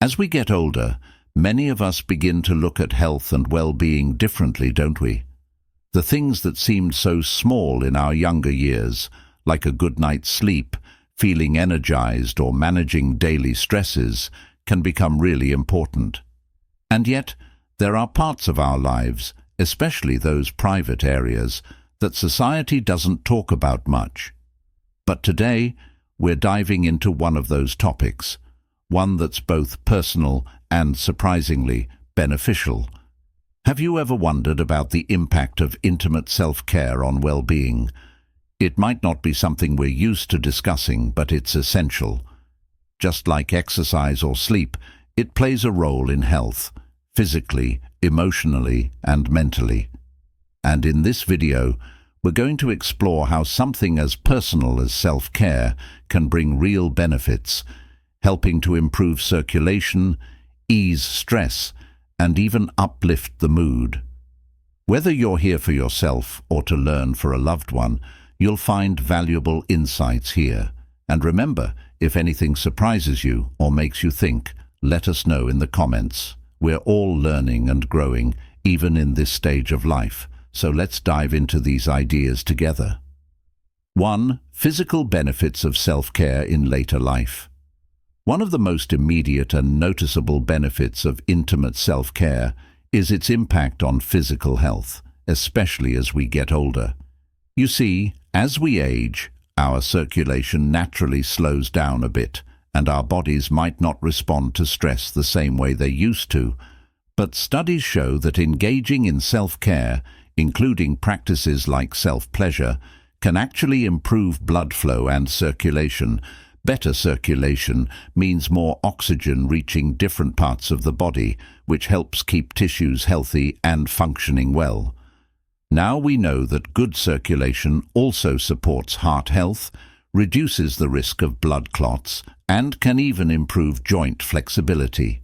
As we get older, many of us begin to look at health and well-being differently, don't we? The things that seemed so small in our younger years, like a good night's sleep, feeling energized, or managing daily stresses, can become really important. And yet, there are parts of our lives, especially those private areas, that society doesn't talk about much. But today, we're diving into one of those topics, one that's both personal and surprisingly beneficial. Have you ever wondered about the impact of intimate self-care on well-being? It might not be something we're used to discussing, but it's essential. Just like exercise or sleep, it plays a role in health, physically, emotionally, and mentally. And in this video, we're going to explore how something as personal as self-care can bring real benefits, helping to improve circulation, ease stress, and even uplift the mood. Whether you're here for yourself or to learn for a loved one, you'll find valuable insights here. And remember, if anything surprises you or makes you think, let us know in the comments. We're all learning and growing, even in this stage of life. So let's dive into these ideas together. 1. Physical benefits of self-care in later life. One of the most immediate and noticeable benefits of intimate self-care is its impact on physical health, especially as we get older. You see, as we age, our circulation naturally slows down a bit, and our bodies might not respond to stress the same way they used to. But studies show that engaging in self-care, including practices like self-pleasure, can actually improve blood flow and circulation. Better circulation means more oxygen reaching different parts of the body, which helps keep tissues healthy and functioning well. Now we know that good circulation also supports heart health, reduces the risk of blood clots, and can even improve joint flexibility.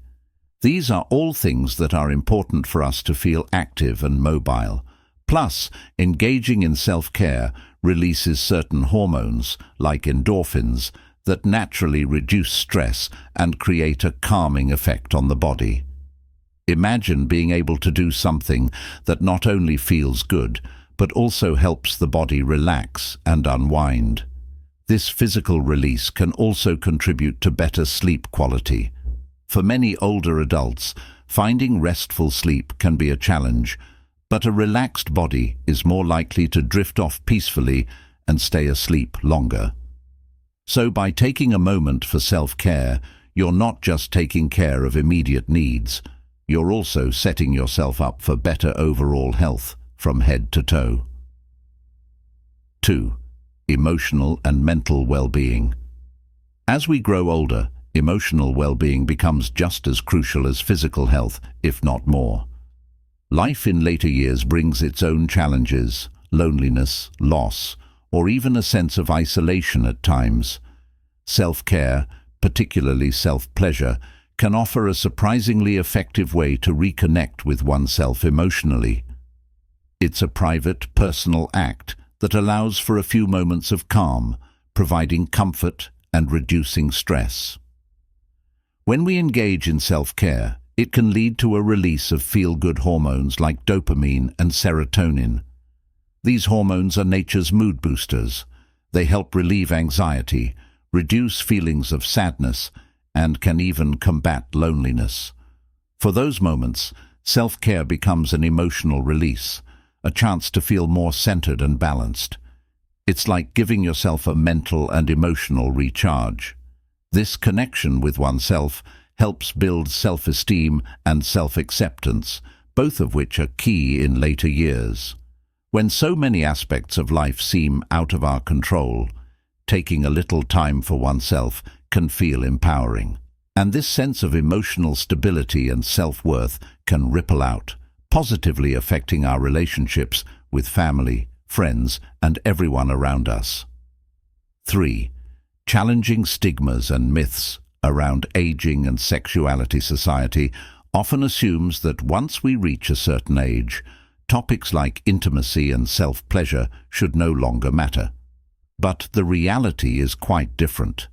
These are all things that are important for us to feel active and mobile. Plus, engaging in self-care releases certain hormones, like endorphins, that naturally reduce stress and create a calming effect on the body. Imagine being able to do something that not only feels good, but also helps the body relax and unwind. This physical release can also contribute to better sleep quality. For many older adults, finding restful sleep can be a challenge, but a relaxed body is more likely to drift off peacefully and stay asleep longer. So by taking a moment for self-care, you're not just taking care of immediate needs, you're also setting yourself up for better overall health from head to toe. 2. Emotional and mental well-being. As we grow older, emotional well-being becomes just as crucial as physical health, if not more. Life in later years brings its own challenges, loneliness, loss, or even a sense of isolation at times. Self-care, particularly self-pleasure, can offer a surprisingly effective way to reconnect with oneself emotionally. It's a private, personal act that allows for a few moments of calm, providing comfort and reducing stress. When we engage in self-care, it can lead to a release of feel-good hormones like dopamine and serotonin. These hormones are nature's mood boosters. They help relieve anxiety, reduce feelings of sadness, and can even combat loneliness. For those moments, self-care becomes an emotional release, a chance to feel more centered and balanced. It's like giving yourself a mental and emotional recharge. This connection with oneself helps build self-esteem and self-acceptance, both of which are key in later years. When so many aspects of life seem out of our control, taking a little time for oneself can feel empowering. And this sense of emotional stability and self-worth can ripple out, positively affecting our relationships with family, friends, and everyone around us. 3. Challenging stigmas and myths around aging and sexuality. Society often assumes that once we reach a certain age, topics like intimacy and self-pleasure should no longer matter. But the reality is quite different.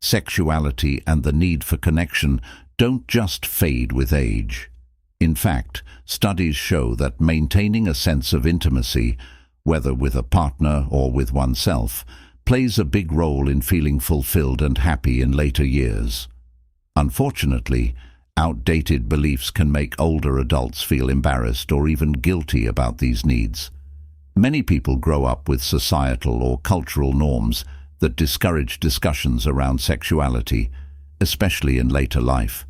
Sexuality and the need for connection don't just fade with age. In fact, studies show that maintaining a sense of intimacy, whether with a partner or with oneself, plays a big role in feeling fulfilled and happy in later years. Unfortunately, outdated beliefs can make older adults feel embarrassed or even guilty about these needs. Many people grow up with societal or cultural norms that discourage discussions around sexuality, especially in later life.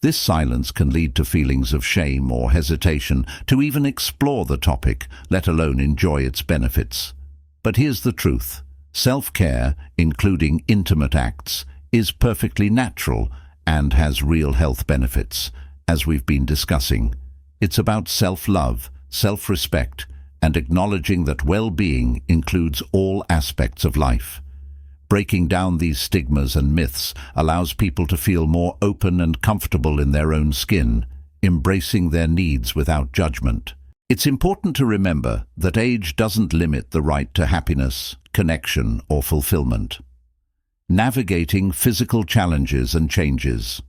This silence can lead to feelings of shame or hesitation to even explore the topic, let alone enjoy its benefits. But here's the truth. Self-care, including intimate acts, is perfectly natural and has real health benefits, as we've been discussing. It's about self-love, self-respect, and acknowledging that well-being includes all aspects of life. Breaking down these stigmas and myths allows people to feel more open and comfortable in their own skin, embracing their needs without judgment. It's important to remember that age doesn't limit the right to happiness, connection, or fulfillment. Navigating physical challenges and changes.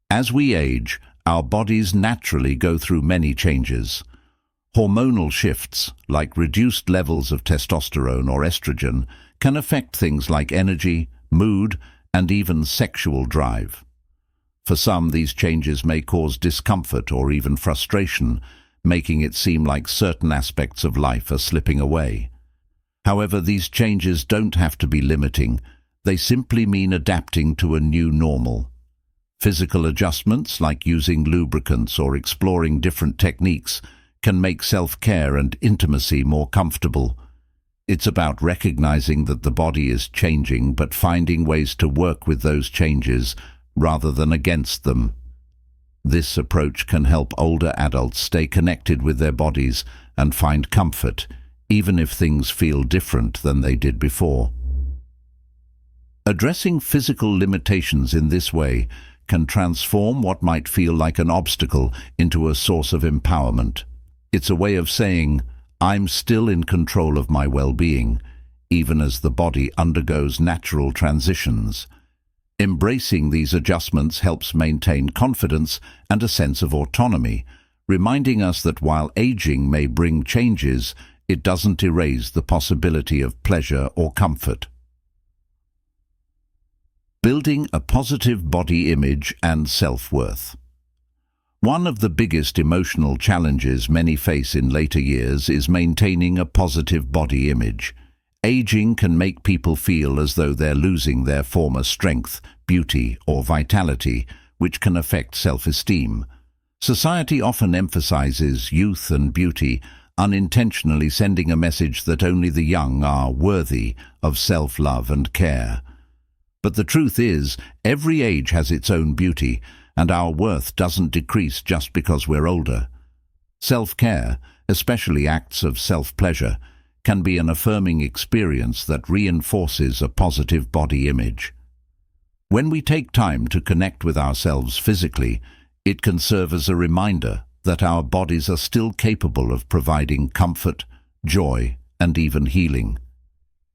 As we age, our bodies naturally go through many changes. Hormonal shifts, like reduced levels of testosterone or estrogen, can affect things like energy, mood, and even sexual drive. For some, these changes may cause discomfort or even frustration, making it seem like certain aspects of life are slipping away. However, these changes don't have to be limiting. They simply mean adapting to a new normal. Physical adjustments, like using lubricants or exploring different techniques, can make self-care and intimacy more comfortable. It's about recognizing that the body is changing but finding ways to work with those changes rather than against them. This approach can help older adults stay connected with their bodies and find comfort, even if things feel different than they did before. Addressing physical limitations in this way can transform what might feel like an obstacle into a source of empowerment. It's a way of saying, I'm still in control of my well-being, even as the body undergoes natural transitions. Embracing these adjustments helps maintain confidence and a sense of autonomy, reminding us that while aging may bring changes, it doesn't erase the possibility of pleasure or comfort. Building a positive body image and self-worth. One of the biggest emotional challenges many face in later years is maintaining a positive body image. Aging can make people feel as though they're losing their former strength, beauty, or vitality, which can affect self-esteem. Society often emphasizes youth and beauty, unintentionally sending a message that only the young are worthy of self-love and care. But the truth is, every age has its own beauty, and our worth doesn't decrease just because we're older. Self-care, especially acts of self-pleasure, can be an affirming experience that reinforces a positive body image. When we take time to connect with ourselves physically, it can serve as a reminder that our bodies are still capable of providing comfort, joy, and even healing.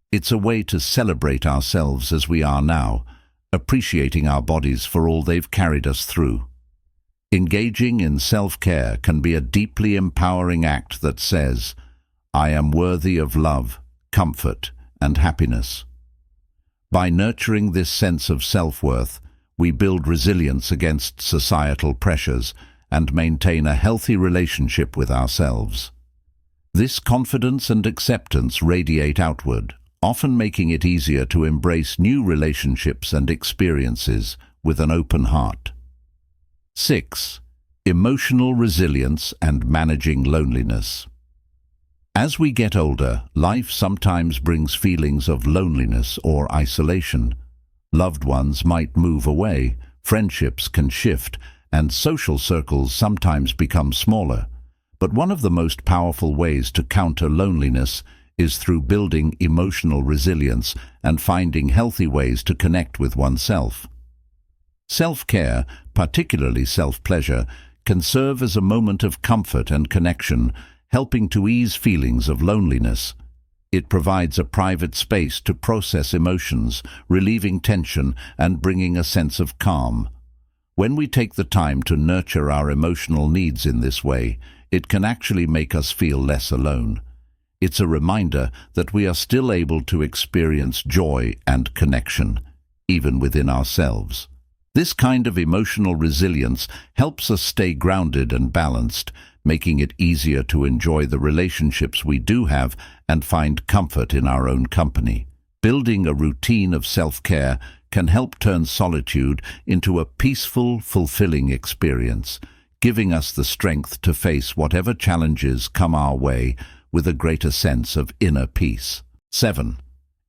It's a way to celebrate ourselves as we are now, appreciating our bodies for all they've carried us through. Engaging in self-care can be a deeply empowering act that says, I am worthy of love, comfort, and happiness. By nurturing this sense of self-worth, we build resilience against societal pressures and maintain a healthy relationship with ourselves. This confidence and acceptance radiate outward, often making it easier to embrace new relationships and experiences with an open heart. 6. Emotional resilience and managing loneliness. As we get older, life sometimes brings feelings of loneliness or isolation. Loved ones might move away, friendships can shift, and social circles sometimes become smaller. But one of the most powerful ways to counter loneliness is through building emotional resilience and finding healthy ways to connect with oneself. Self-care, particularly self-pleasure, can serve as a moment of comfort and connection, helping to ease feelings of loneliness. It provides a private space to process emotions, relieving tension and bringing a sense of calm. When we take the time to nurture our emotional needs in this way, it can actually make us feel less alone. It's a reminder that we are still able to experience joy and connection, even within ourselves. This kind of emotional resilience helps us stay grounded and balanced, making it easier to enjoy the relationships we do have and find comfort in our own company. Building a routine of self-care can help turn solitude into a peaceful, fulfilling experience, giving us the strength to face whatever challenges come our way with a greater sense of inner peace. 7.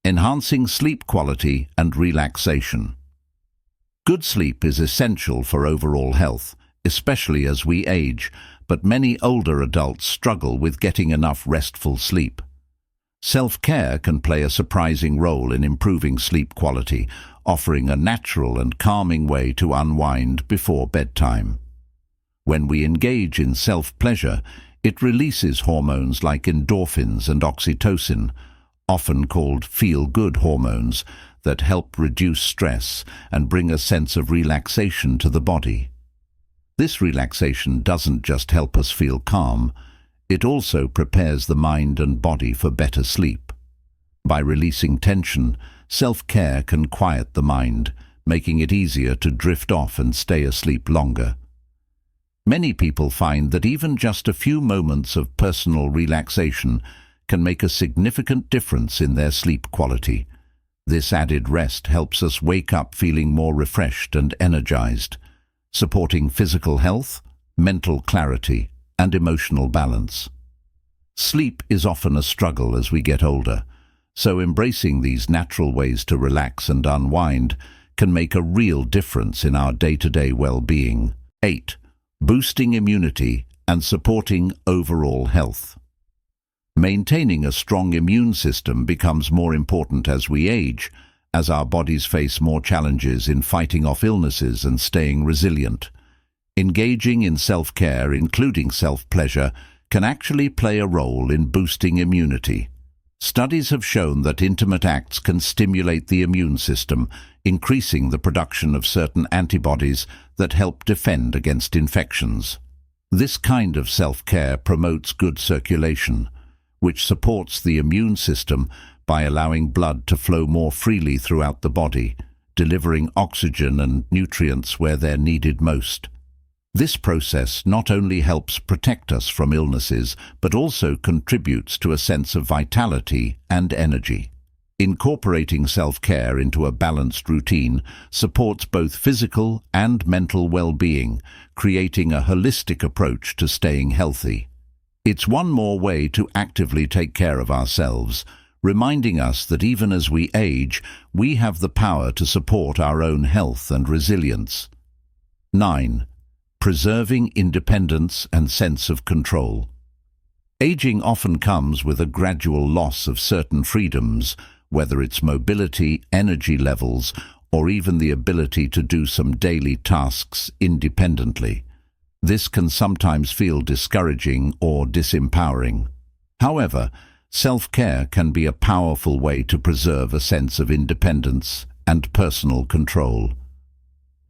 Enhancing sleep quality and relaxation. Good sleep is essential for overall health, especially as we age, but many older adults struggle with getting enough restful sleep. Self-care can play a surprising role in improving sleep quality, offering a natural and calming way to unwind before bedtime. When we engage in self-pleasure, it releases hormones like endorphins and oxytocin, often called feel-good hormones, that help reduce stress and bring a sense of relaxation to the body. This relaxation doesn't just help us feel calm, it also prepares the mind and body for better sleep. By releasing tension, self-care can quiet the mind, making it easier to drift off and stay asleep longer. Many people find that even just a few moments of personal relaxation can make a significant difference in their sleep quality. This added rest helps us wake up feeling more refreshed and energized, supporting physical health, mental clarity, and emotional balance. Sleep is often a struggle as we get older, so embracing these natural ways to relax and unwind can make a real difference in our day-to-day well-being. 8. Boosting immunity and supporting overall health. Maintaining a strong immune system becomes more important as we age, as our bodies face more challenges in fighting off illnesses and staying resilient. Engaging in self-care, including self-pleasure, can actually play a role in boosting immunity. Studies have shown that intimate acts can stimulate the immune system, increasing the production of certain antibodies that help defend against infections. This kind of self-care promotes good circulation, which supports the immune system by allowing blood to flow more freely throughout the body, delivering oxygen and nutrients where they're needed most. This process not only helps protect us from illnesses, but also contributes to a sense of vitality and energy. Incorporating self-care into a balanced routine supports both physical and mental well-being, creating a holistic approach to staying healthy. It's one more way to actively take care of ourselves, reminding us that even as we age, we have the power to support our own health and resilience. 9. Preserving independence and sense of control. Aging often comes with a gradual loss of certain freedoms, whether it's mobility, energy levels, or even the ability to do some daily tasks independently. This can sometimes feel discouraging or disempowering. However, self-care can be a powerful way to preserve a sense of independence and personal control.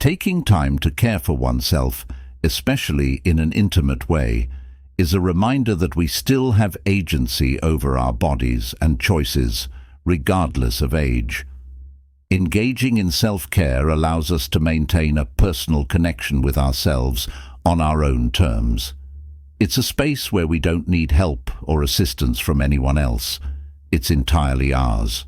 Taking time to care for oneself, especially in an intimate way, is a reminder that we still have agency over our bodies and choices, regardless of age. Engaging in self-care allows us to maintain a personal connection with ourselves on our own terms. It's a space where we don't need help or assistance from anyone else. It's entirely ours.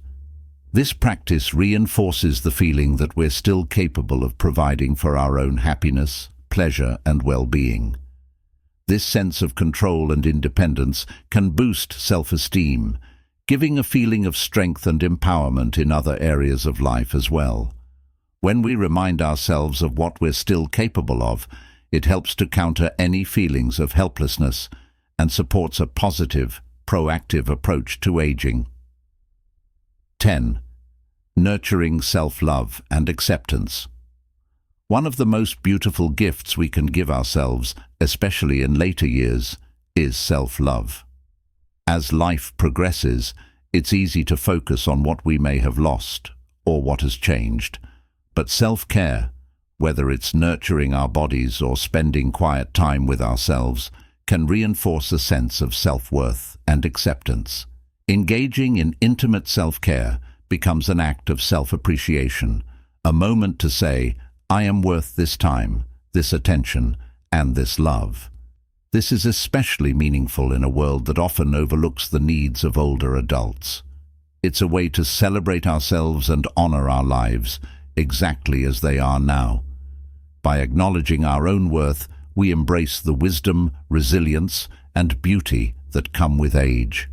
This practice reinforces the feeling that we're still capable of providing for our own happiness, pleasure, and well-being. This sense of control and independence can boost self-esteem, giving a feeling of strength and empowerment in other areas of life as well. When we remind ourselves of what we're still capable of, it helps to counter any feelings of helplessness and supports a positive, proactive approach to aging. 10. Nurturing self-love and acceptance. One of the most beautiful gifts we can give ourselves, especially in later years, is self-love. As life progresses, it's easy to focus on what we may have lost or what has changed, but self-care, whether it's nurturing our bodies or spending quiet time with ourselves, can reinforce a sense of self-worth and acceptance. Engaging in intimate self-care becomes an act of self-appreciation, a moment to say, "I am worth this time, this attention, and this love." This is especially meaningful in a world that often overlooks the needs of older adults. It's a way to celebrate ourselves and honor our lives exactly as they are now. By acknowledging our own worth, we embrace the wisdom, resilience, and beauty that come with age.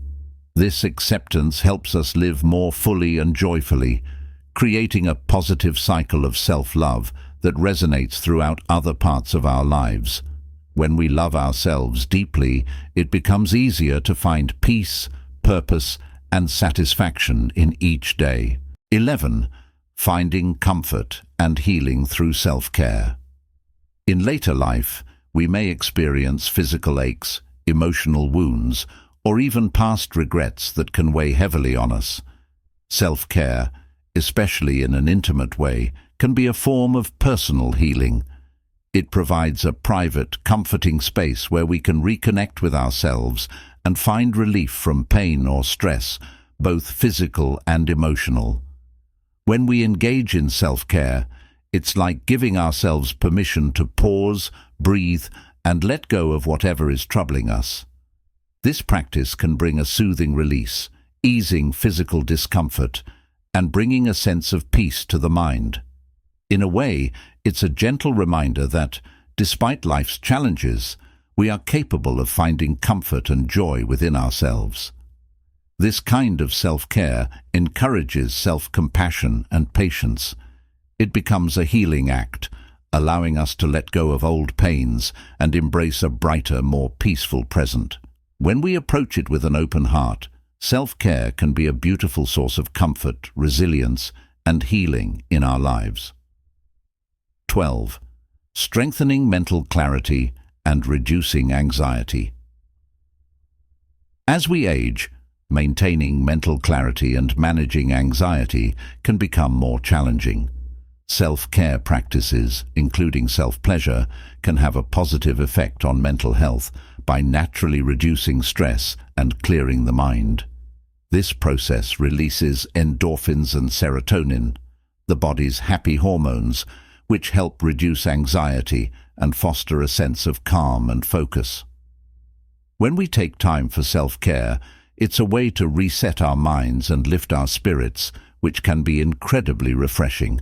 This acceptance helps us live more fully and joyfully, creating a positive cycle of self-love that resonates throughout other parts of our lives. When we love ourselves deeply, it becomes easier to find peace, purpose, and satisfaction in each day. 11. Finding comfort and healing through self-care. In later life, we may experience physical aches, emotional wounds, or even past regrets that can weigh heavily on us. Self-care, especially in an intimate way, can be a form of personal healing. It provides a private, comforting space where we can reconnect with ourselves and find relief from pain or stress, both physical and emotional. When we engage in self-care, it's like giving ourselves permission to pause, breathe, and let go of whatever is troubling us. This practice can bring a soothing release, easing physical discomfort, and bringing a sense of peace to the mind. In a way, it's a gentle reminder that, despite life's challenges, we are capable of finding comfort and joy within ourselves. This kind of self-care encourages self-compassion and patience. It becomes a healing act, allowing us to let go of old pains and embrace a brighter, more peaceful present. When we approach it with an open heart, self-care can be a beautiful source of comfort, resilience, and healing in our lives. 12. Strengthening mental clarity and reducing anxiety. As we age, maintaining mental clarity and managing anxiety can become more challenging. Self-care practices, including self-pleasure, can have a positive effect on mental health by naturally reducing stress and clearing the mind. This process releases endorphins and serotonin, the body's happy hormones, which help reduce anxiety and foster a sense of calm and focus. When we take time for self-care, it's a way to reset our minds and lift our spirits, which can be incredibly refreshing.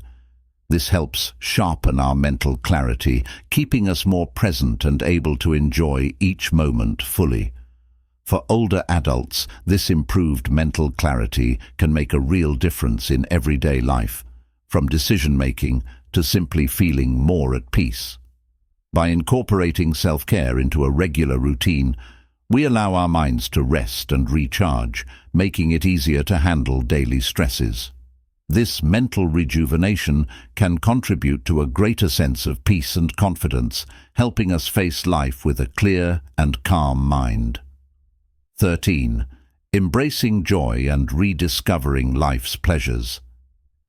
This helps sharpen our mental clarity, keeping us more present and able to enjoy each moment fully. For older adults, this improved mental clarity can make a real difference in everyday life, from decision-making to simply feeling more at peace. By incorporating self-care into a regular routine, we allow our minds to rest and recharge, making it easier to handle daily stresses. This mental rejuvenation can contribute to a greater sense of peace and confidence, helping us face life with a clear and calm mind. 13. Embracing joy and rediscovering life's pleasures.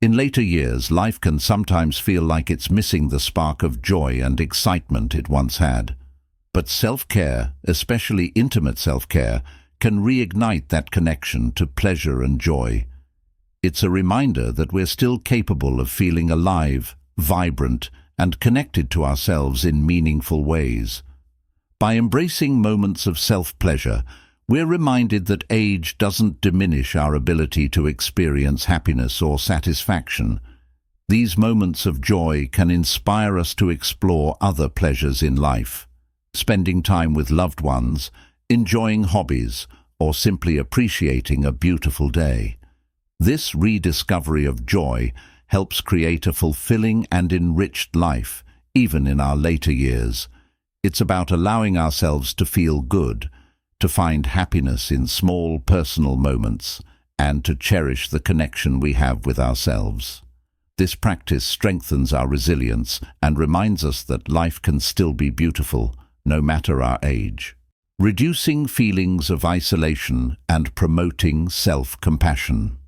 In later years, life can sometimes feel like it's missing the spark of joy and excitement it once had. But self-care, especially intimate self-care, can reignite that connection to pleasure and joy. It's a reminder that we're still capable of feeling alive, vibrant, and connected to ourselves in meaningful ways. By embracing moments of self-pleasure, we're reminded that age doesn't diminish our ability to experience happiness or satisfaction. These moments of joy can inspire us to explore other pleasures in life, spending time with loved ones, enjoying hobbies, or simply appreciating a beautiful day. This rediscovery of joy helps create a fulfilling and enriched life, even in our later years. It's about allowing ourselves to feel good, to find happiness in small personal moments, and to cherish the connection we have with ourselves. This practice strengthens our resilience and reminds us that life can still be beautiful, no matter our age. Reducing feelings of isolation and promoting self-compassion.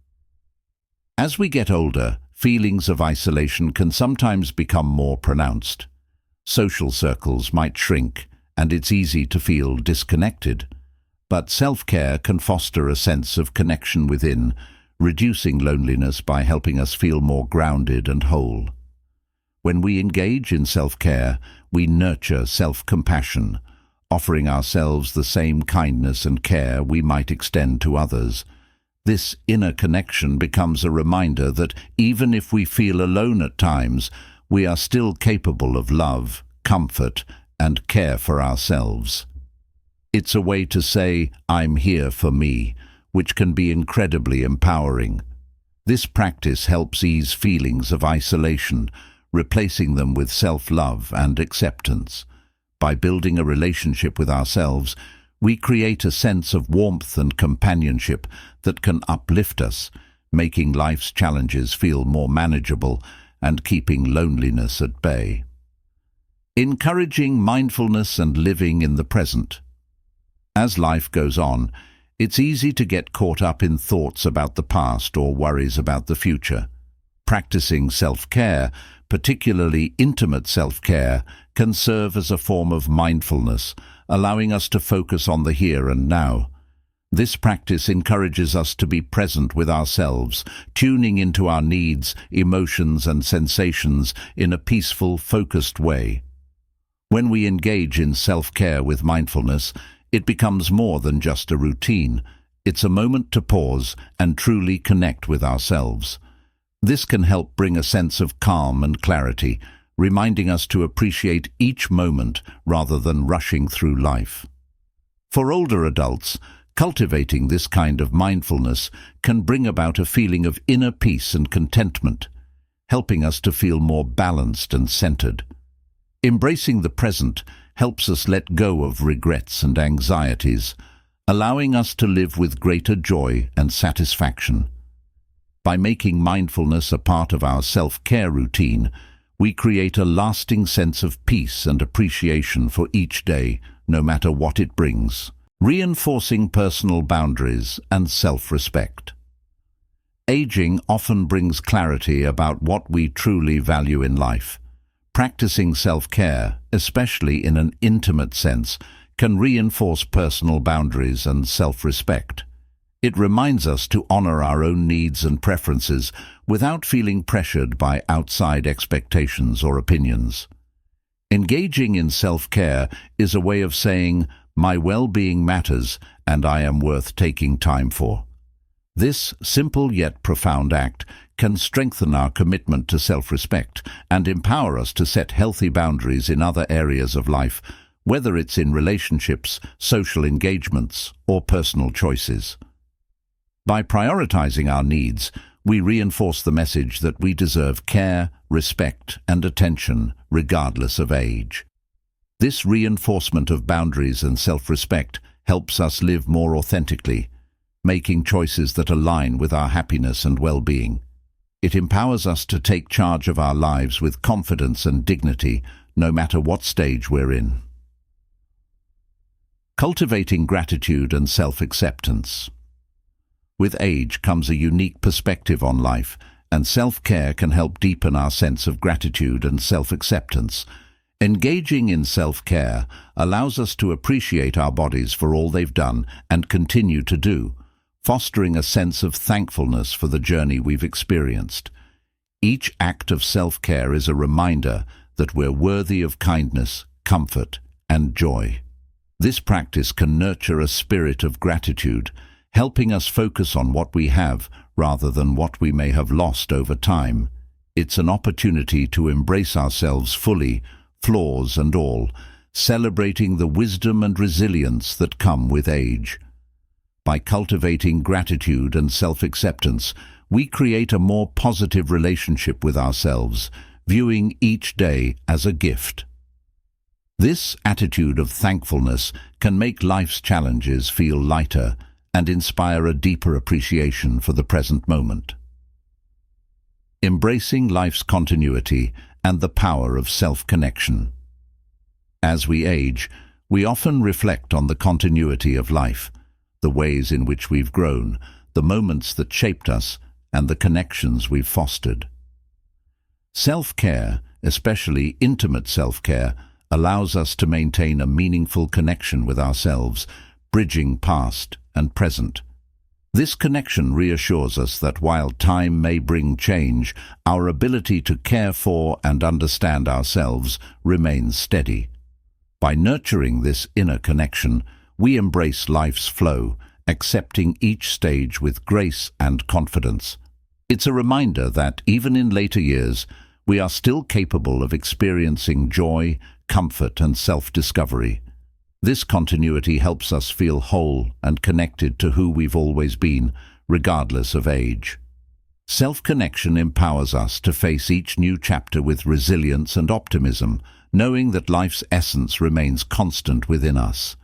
As we get older, feelings of isolation can sometimes become more pronounced. Social circles might shrink, and it's easy to feel disconnected. But self-care can foster a sense of connection within, reducing loneliness by helping us feel more grounded and whole. When we engage in self-care, we nurture self-compassion, offering ourselves the same kindness and care we might extend to others. This inner connection becomes a reminder that even if we feel alone at times, we are still capable of love, comfort, and care for ourselves. It's a way to say, "I'm here for me," which can be incredibly empowering. This practice helps ease feelings of isolation, replacing them with self-love and acceptance. By building a relationship with ourselves, we create a sense of warmth and companionship that can uplift us, making life's challenges feel more manageable and keeping loneliness at bay. Encouraging mindfulness and living in the present. As life goes on, it's easy to get caught up in thoughts about the past or worries about the future. Practicing self-care, particularly intimate self-care, can serve as a form of mindfulness, allowing us to focus on the here and now. This practice encourages us to be present with ourselves, tuning into our needs, emotions, and sensations in a peaceful, focused way. When we engage in self-care with mindfulness, it becomes more than just a routine. It's a moment to pause and truly connect with ourselves. This can help bring a sense of calm and clarity, reminding us to appreciate each moment rather than rushing through life. For older adults, cultivating this kind of mindfulness can bring about a feeling of inner peace and contentment, helping us to feel more balanced and centered. Embracing the present helps us let go of regrets and anxieties, allowing us to live with greater joy and satisfaction. By making mindfulness a part of our self-care routine, we create a lasting sense of peace and appreciation for each day, no matter what it brings. Reinforcing personal boundaries and self-respect. Aging often brings clarity about what we truly value in life. Practicing self-care, especially in an intimate sense, can reinforce personal boundaries and self-respect. It reminds us to honor our own needs and preferences without feeling pressured by outside expectations or opinions. Engaging in self-care is a way of saying, "My well-being matters and I am worth taking time for." This simple yet profound act can strengthen our commitment to self-respect and empower us to set healthy boundaries in other areas of life, whether it's in relationships, social engagements, or personal choices. By prioritizing our needs, we reinforce the message that we deserve care, respect, and attention, regardless of age. This reinforcement of boundaries and self-respect helps us live more authentically, making choices that align with our happiness and well-being. It empowers us to take charge of our lives with confidence and dignity, no matter what stage we're in. Cultivating gratitude and self-acceptance. With age comes a unique perspective on life, and self-care can help deepen our sense of gratitude and self-acceptance. Engaging in self-care allows us to appreciate our bodies for all they've done and continue to do, fostering a sense of thankfulness for the journey we've experienced. Each act of self-care is a reminder that we're worthy of kindness, comfort, and joy. This practice can nurture a spirit of gratitude, helping us focus on what we have rather than what we may have lost over time. It's an opportunity to embrace ourselves fully, flaws and all, celebrating the wisdom and resilience that come with age. By cultivating gratitude and self-acceptance, we create a more positive relationship with ourselves, viewing each day as a gift. This attitude of thankfulness can make life's challenges feel lighter and inspire a deeper appreciation for the present moment. Embracing life's continuity and the power of self-connection. As we age, we often reflect on the continuity of life, the ways in which we've grown, the moments that shaped us, and the connections we've fostered. Self-care, especially intimate self-care, allows us to maintain a meaningful connection with ourselves, bridging past and present. This connection reassures us that while time may bring change, our ability to care for and understand ourselves remains steady. By nurturing this inner connection, we embrace life's flow, accepting each stage with grace and confidence. It's a reminder that, even in later years, we are still capable of experiencing joy, comfort, and self-discovery. This continuity helps us feel whole and connected to who we've always been, regardless of age. Self-connection empowers us to face each new chapter with resilience and optimism, knowing that life's essence remains constant within us.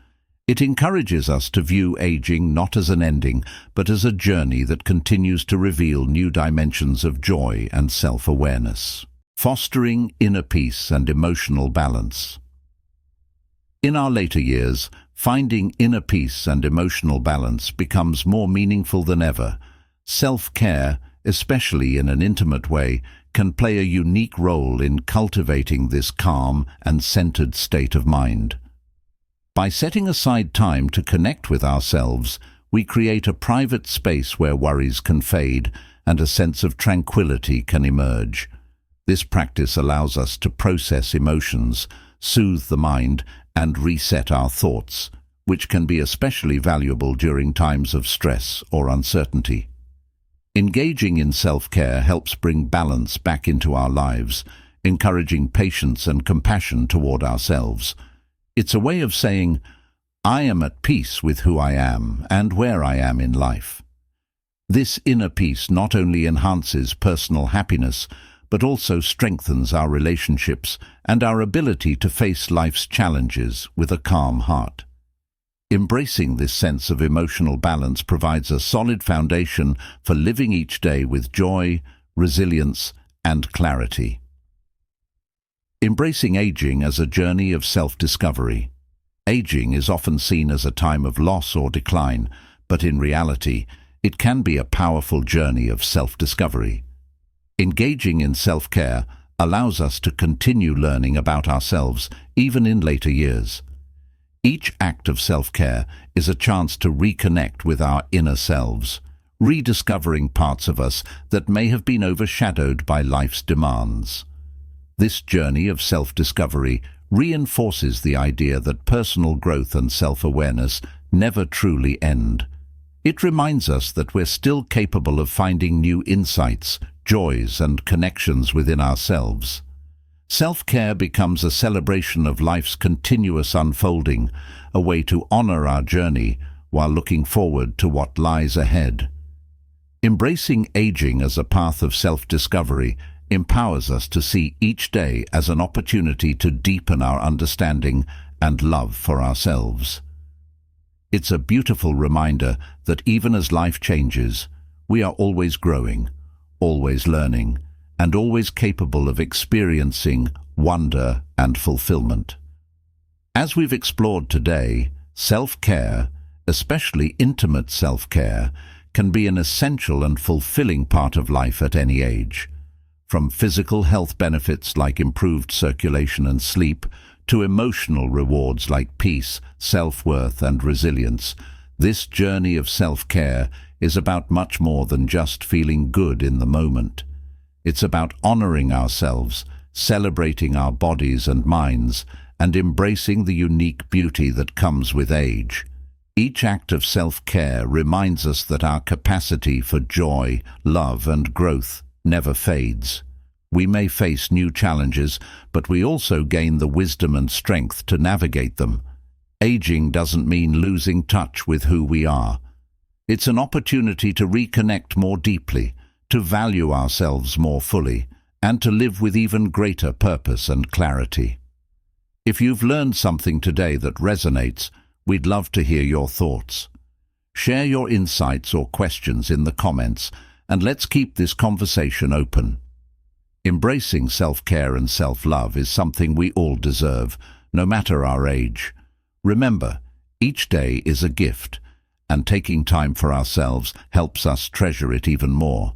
It encourages us to view aging not as an ending, but as a journey that continues to reveal new dimensions of joy and self-awareness. Fostering inner peace and emotional balance. In our later years, finding inner peace and emotional balance becomes more meaningful than ever. Self-care, especially in an intimate way, can play a unique role in cultivating this calm and centered state of mind. By setting aside time to connect with ourselves, we create a private space where worries can fade and a sense of tranquility can emerge. This practice allows us to process emotions, soothe the mind, and reset our thoughts, which can be especially valuable during times of stress or uncertainty. Engaging in self-care helps bring balance back into our lives, encouraging patience and compassion toward ourselves. It's a way of saying, "I am at peace with who I am and where I am in life." This inner peace not only enhances personal happiness, but also strengthens our relationships and our ability to face life's challenges with a calm heart. Embracing this sense of emotional balance provides a solid foundation for living each day with joy, resilience, and clarity. Embracing aging as a journey of self-discovery. Aging is often seen as a time of loss or decline, but in reality, it can be a powerful journey of self-discovery. Engaging in self-care allows us to continue learning about ourselves even in later years. Each act of self-care is a chance to reconnect with our inner selves, rediscovering parts of us that may have been overshadowed by life's demands. This journey of self-discovery reinforces the idea that personal growth and self-awareness never truly end. It reminds us that we're still capable of finding new insights, joys, and connections within ourselves. Self-care becomes a celebration of life's continuous unfolding, a way to honor our journey while looking forward to what lies ahead. Embracing aging as a path of self-discovery empowers us to see each day as an opportunity to deepen our understanding and love for ourselves. It's a beautiful reminder that even as life changes, we are always growing, always learning, and always capable of experiencing wonder and fulfillment. As we've explored today, self-care, especially intimate self-care, can be an essential and fulfilling part of life at any age. From physical health benefits like improved circulation and sleep, to emotional rewards like peace, self-worth, and resilience, this journey of self-care is about much more than just feeling good in the moment. It's about honoring ourselves, celebrating our bodies and minds, and embracing the unique beauty that comes with age. Each act of self-care reminds us that our capacity for joy, love, and growth never fades. We may face new challenges, but we also gain the wisdom and strength to navigate them. Aging doesn't mean losing touch with who we are. It's an opportunity to reconnect more deeply, to value ourselves more fully, and to live with even greater purpose and clarity. If you've learned something today that resonates, we'd love to hear your thoughts. Share your insights or questions in the comments, and let's keep this conversation open. Embracing self-care and self-love is something we all deserve, no matter our age. Remember, each day is a gift, and taking time for ourselves helps us treasure it even more.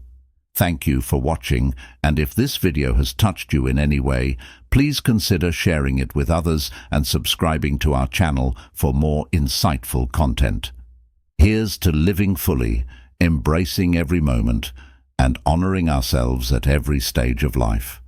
Thank you for watching, and if this video has touched you in any way, please consider sharing it with others and subscribing to our channel for more insightful content. Here's to living fully, embracing every moment, and honoring ourselves at every stage of life.